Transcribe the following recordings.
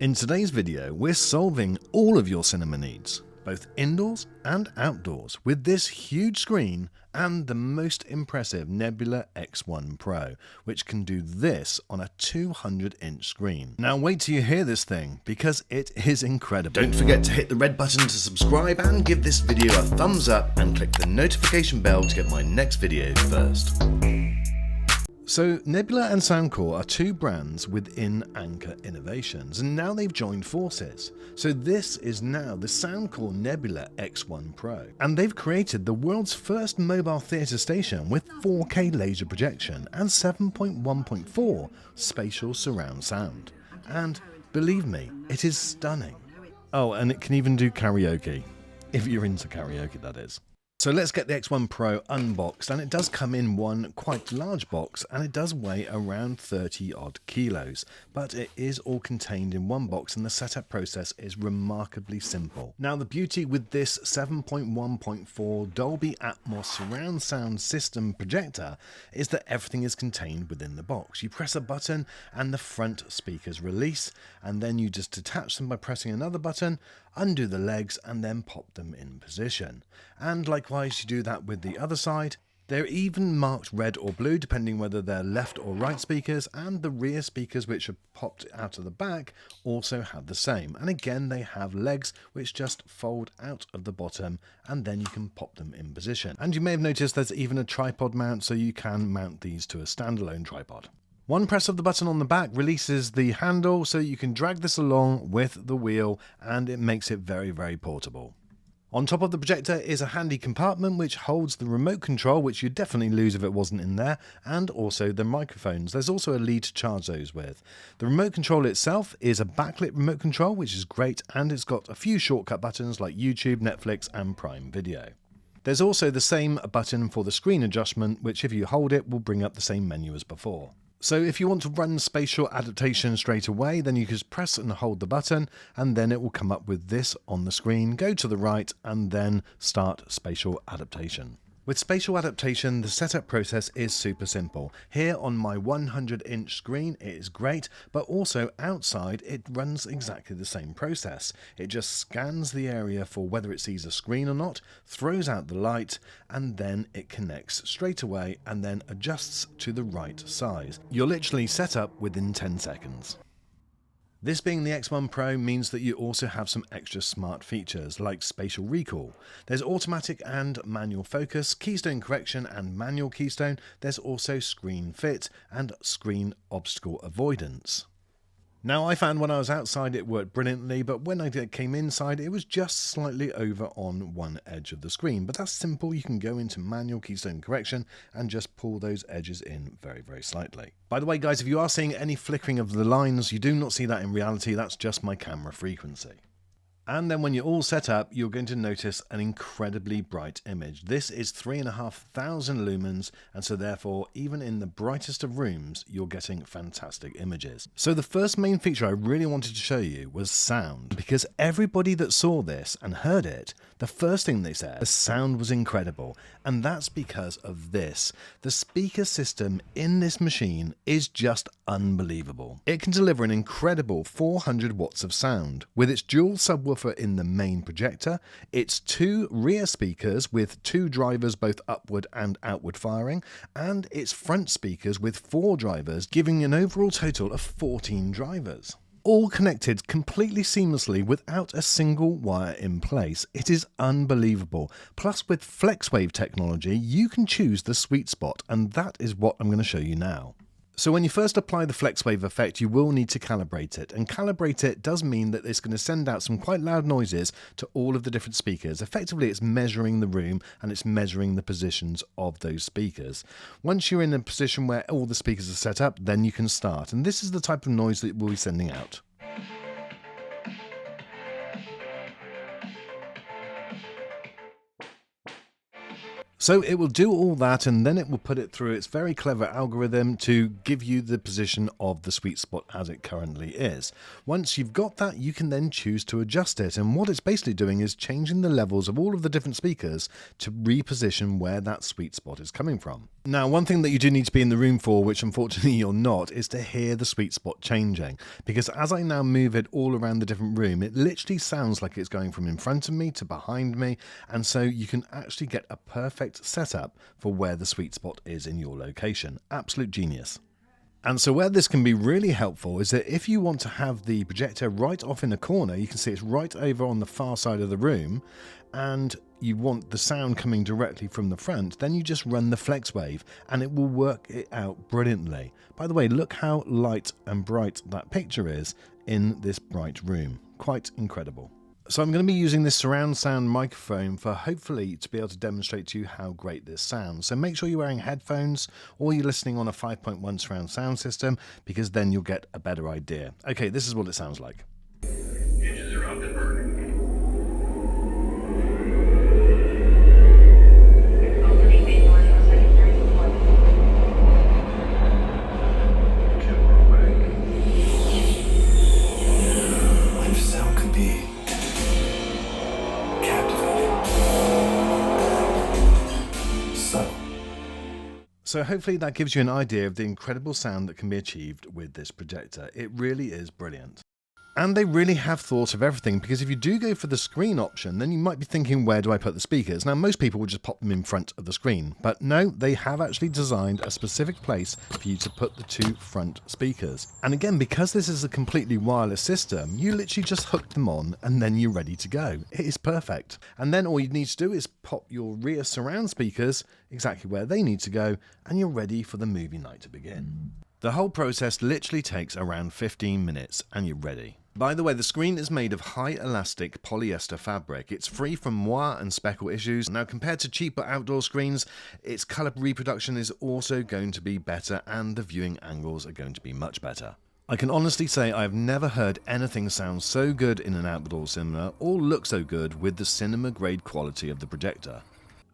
In today's video, we're solving all of your cinema needs, both indoors and outdoors, with this huge screen and the most impressive Nebula X1 Pro, which can do this on a 200-inch screen. Now wait till you hear this thing, because it is incredible. Don't forget to hit the red button to subscribe and give this video a thumbs up and click the notification bell to get my next video first. So Nebula and soundcore are two brands within Anchor Innovations, and now they've joined forces. So this is now the soundcore Nebula X1 Pro, and they've created the world's first mobile theatre station with 4K laser projection and 7.1.4 spatial surround sound. And believe me, it is stunning. Oh, and it can even do karaoke, if you're into karaoke, that is. So let's get the X1 Pro unboxed, and it does come in one quite large box, and it does weigh around 30 odd kilos, but it is all contained in one box, and the setup process is remarkably simple. Now the beauty with this 7.1.4 Dolby Atmos surround sound system projector is that everything is contained within the box. You press a button and the front speakers release, and then you just detach them by pressing another button, undo the legs, and then pop them in position. And likewise you do that with the other side. They're even marked red or blue depending whether they're left or right speakers, and the rear speakers which are popped out of the back also have the same. And again they have legs which just fold out of the bottom, and then you can pop them in position. And you may have noticed there's even a tripod mount, so you can mount these to a standalone tripod. One press of the button on the back releases the handle, so you can drag this along with the wheel, and it makes it very, very portable. On top of the projector is a handy compartment which holds the remote control, which you'd definitely lose if it wasn't in there, and also the microphones. There's also a lead to charge those with. The remote control itself is a backlit remote control, which is great, and it's got a few shortcut buttons like YouTube, Netflix and Prime Video. There's also the same button for the screen adjustment, which if you hold it will bring up the same menu as before. So if you want to run spatial adaptation straight away, then you just press and hold the button, and then it will come up with this on the screen. Go to the right and then start spatial adaptation. With spatial adaptation, the setup process is super simple. Here on my 100-inch screen, it is great, but also outside, it runs exactly the same process. It just scans the area for whether it sees a screen or not, throws out the light, and then it connects straight away and then adjusts to the right size. You're literally set up within 10 seconds. This being the X1 Pro means that you also have some extra smart features like spatial recall. There's automatic and manual focus, keystone correction and manual keystone. There's also screen fit and screen obstacle avoidance. Now I found when I was outside it worked brilliantly, but when I came inside it was just slightly over on one edge of the screen. But that's simple, you can go into manual keystone correction and just pull those edges in very, very slightly. By the way guys, if you are seeing any flickering of the lines, you do not see that in reality, that's just my camera frequency. And then when you're all set up, you're going to notice an incredibly bright image. This is 3,500 lumens, and so therefore, even in the brightest of rooms, you're getting fantastic images. So the first main feature I really wanted to show you was sound, because everybody that saw this and heard it, the first thing they said, the sound was incredible, and that's because of this. The speaker system in this machine is just unbelievable. It can deliver an incredible 400 watts of sound, with its dual subwoofer in the main projector, its two rear speakers with two drivers both upward and outward firing, and its front speakers with 4 drivers, giving an overall total of 14 drivers. All connected completely seamlessly without a single wire in place. It is unbelievable. Plus with Flexwave technology, you can choose the sweet spot, and that is what I'm going to show you now. So when you first apply the Flexwave effect, you will need to calibrate it, and calibrate it does mean that it's going to send out some quite loud noises to all of the different speakers. Effectively, it's measuring the room and it's measuring the positions of those speakers. Once you're in a position where all the speakers are set up, then you can start, and this is the type of noise that we'll be sending out. So it will do all that, and then it will put it through its very clever algorithm to give you the position of the sweet spot as it currently is. Once you've got that, you can then choose to adjust it, and what it's basically doing is changing the levels of all of the different speakers to reposition where that sweet spot is coming from. Now, one thing that you do need to be in the room for, which unfortunately you're not, is to hear the sweet spot changing. Because as I now move it all around the different room, it literally sounds like it's going from in front of me to behind me. And so you can actually get a perfect setup for where the sweet spot is in your location. Absolute genius. And so where this can be really helpful is that if you want to have the projector right off in a corner, you can see it's right over on the far side of the room, and you want the sound coming directly from the front, then you just run the Flexwave and it will work it out brilliantly. By the way, look how light and bright that picture is in this bright room. Quite incredible. So I'm going to be using this surround sound microphone for hopefully to be able to demonstrate to you how great this sounds. So make sure you're wearing headphones or you're listening on a 5.1 surround sound system, because then you'll get a better idea. Okay, this is what it sounds like. Engines are up and burning. Camera away. What if sound could be So hopefully that gives you an idea of the incredible sound that can be achieved with this projector. It really is brilliant. And they really have thought of everything, because if you do go for the screen option, then you might be thinking, where do I put the speakers? Now, most people would just pop them in front of the screen, but no, they have actually designed a specific place for you to put the two front speakers. And again, because this is a completely wireless system, you literally just hook them on and then you're ready to go. It is perfect. And then all you need to do is pop your rear surround speakers exactly where they need to go, and you're ready for the movie night to begin. The whole process literally takes around 15 minutes and you're ready. By the way, the screen is made of high elastic polyester fabric. It's free from moire and speckle issues. Now, compared to cheaper outdoor screens, its colour reproduction is also going to be better, and the viewing angles are going to be much better. I can honestly say I've never heard anything sound so good in an outdoor cinema or look so good with the cinema grade quality of the projector.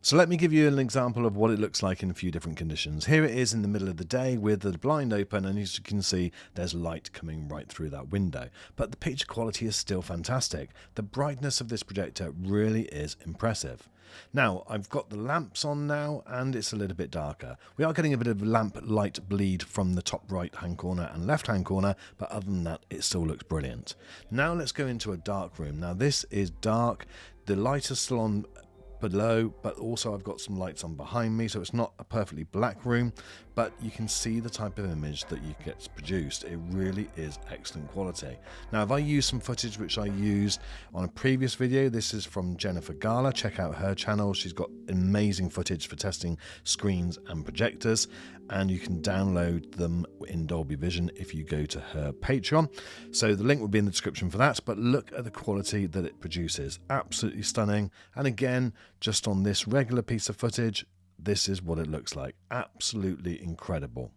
So let me give you an example of what it looks like in a few different conditions. Here it is in the middle of the day with the blind open, and as you can see, there's light coming right through that window. But the picture quality is still fantastic. The brightness of this projector really is impressive. Now, I've got the lamps on now, and it's a little bit darker. We are getting a bit of lamp light bleed from the top right-hand corner and left-hand corner, but other than that, it still looks brilliant. Now let's go into a dark room. Now this is dark. The light is still on below, but also I've got some lights on behind me, so it's not a perfectly black room, but you can see the type of image that you get produced. It really is excellent quality. Now, if I use some footage which I used on a previous video, this is from Jennifer Gala. Check out her channel. She's got amazing footage for testing screens and projectors, and you can download them in Dolby Vision if you go to her Patreon. So the link will be in the description for that, but look at the quality that it produces. Absolutely stunning. And again, just on this regular piece of footage, this is what it looks like. Absolutely incredible.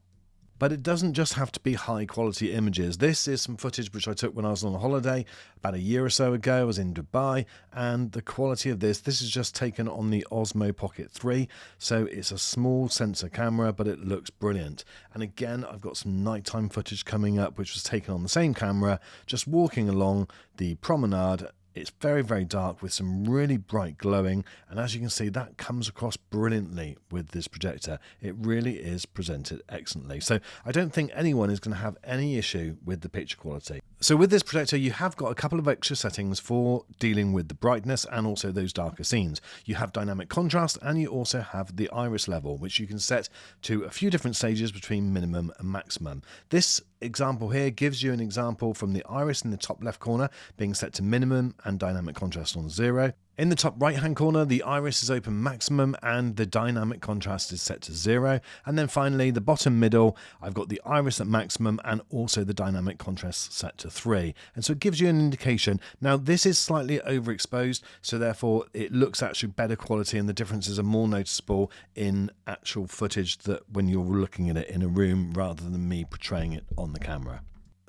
But it doesn't just have to be high quality images. This is some footage which I took when I was on a holiday about a year or so ago. I was in Dubai, and the quality of this is just taken on the Osmo Pocket 3. So it's a small sensor camera, but it looks brilliant. And again, I've got some nighttime footage coming up, which was taken on the same camera, just walking along the promenade. It's very, very dark with some really bright glowing, and as you can see, that comes across brilliantly with this projector. It really is presented excellently. So I don't think anyone is going to have any issue with the picture quality. So with this projector, you have got a couple of extra settings for dealing with the brightness and also those darker scenes. You have dynamic contrast, and you also have the iris level, which you can set to a few different stages between minimum and maximum. This example here gives you an example from the iris in the top left corner being set to minimum and dynamic contrast on 0. In the top right hand corner, the iris is open maximum and the dynamic contrast is set to 0. And then finally, the bottom middle, I've got the iris at maximum and also the dynamic contrast set to 3. And so it gives you an indication. Now, this is slightly overexposed, so therefore it looks actually better quality, and the differences are more noticeable in actual footage that when you're looking at it in a room rather than me portraying it on the camera.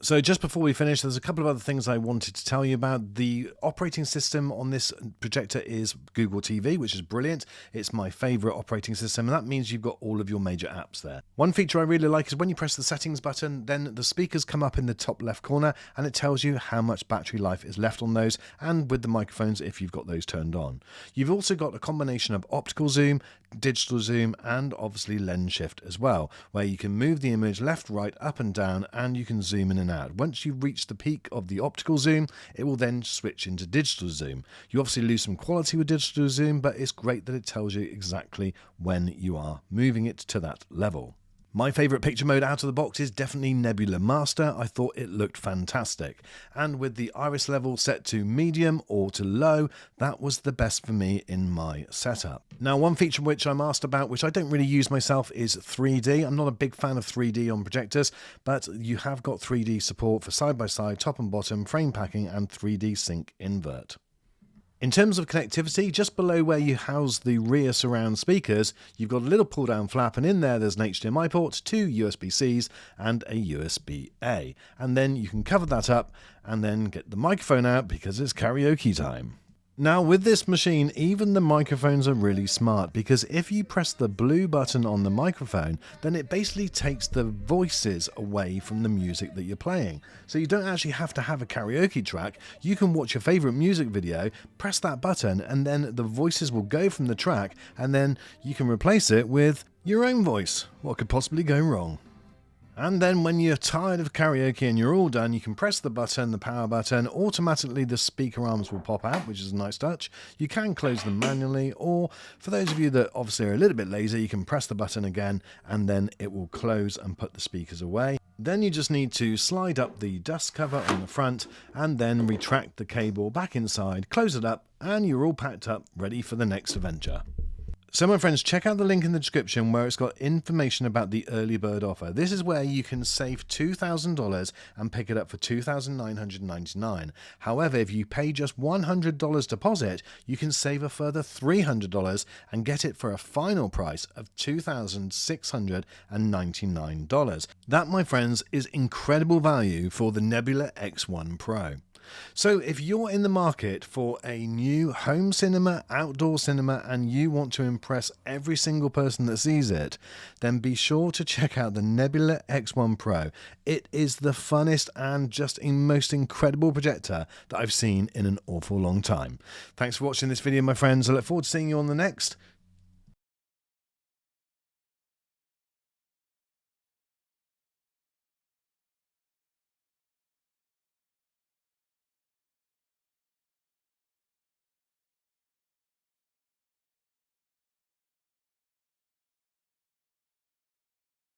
So just before we finish, there's a couple of other things I wanted to tell you about. The operating system on this projector is Google TV, which is brilliant. It's my favorite operating system, and that means you've got all of your major apps there. One feature I really like is when you press the settings button, then the speakers come up in the top left corner, and it tells you how much battery life is left on those, and with the microphones if you've got those turned on. You've also got a combination of optical zoom, digital zoom and obviously lens shift as well, where you can move the image left, right, up and down, and you can zoom in and out. Once you reach the peak of the optical zoom, it will then switch into digital zoom. You obviously lose some quality with digital zoom, but it's great that it tells you exactly when you are moving it to that level. My favourite picture mode out of the box is definitely Nebula Master. I thought it looked fantastic. And with the iris level set to medium or to low, that was the best for me in my setup. Now, one feature which I'm asked about, which I don't really use myself, is 3D. I'm not a big fan of 3D on projectors, but you have got 3D support for side-by-side, top and bottom, frame packing, and 3D sync invert. In terms of connectivity, just below where you house the rear surround speakers, you've got a little pull down flap, and in there there's an HDMI port, 2 USB-Cs and a USB-A. And then you can cover that up and then get the microphone out because it's karaoke time. Now with this machine, even the microphones are really smart, because if you press the blue button on the microphone, then it basically takes the voices away from the music that you're playing. So you don't actually have to have a karaoke track. You can watch your favorite music video, press that button, and then the voices will go from the track, and then you can replace it with your own voice. What could possibly go wrong? And then when you're tired of karaoke and you're all done, you can press the button, the power button, automatically the speaker arms will pop out, which is a nice touch. You can close them manually, or for those of you that obviously are a little bit lazy, you can press the button again and then it will close and put the speakers away. Then you just need to slide up the dust cover on the front and then retract the cable back inside, close it up, and you're all packed up, ready for the next adventure. So my friends, check out the link in the description where it's got information about the EarlyBird offer. This is where you can save $2,000 and pick it up for $2,999. However, if you pay just $100 deposit, you can save a further $300 and get it for a final price of $2,699. That, my friends, is incredible value for the Nebula X1 Pro. So if you're in the market for a new home cinema, outdoor cinema, and you want to impress every single person that sees it, then be sure to check out the Nebula X1 Pro. It is the funnest and just a most incredible projector that I've seen in an awful long time. Thanks for watching this video, my friends. I look forward to seeing you on the next.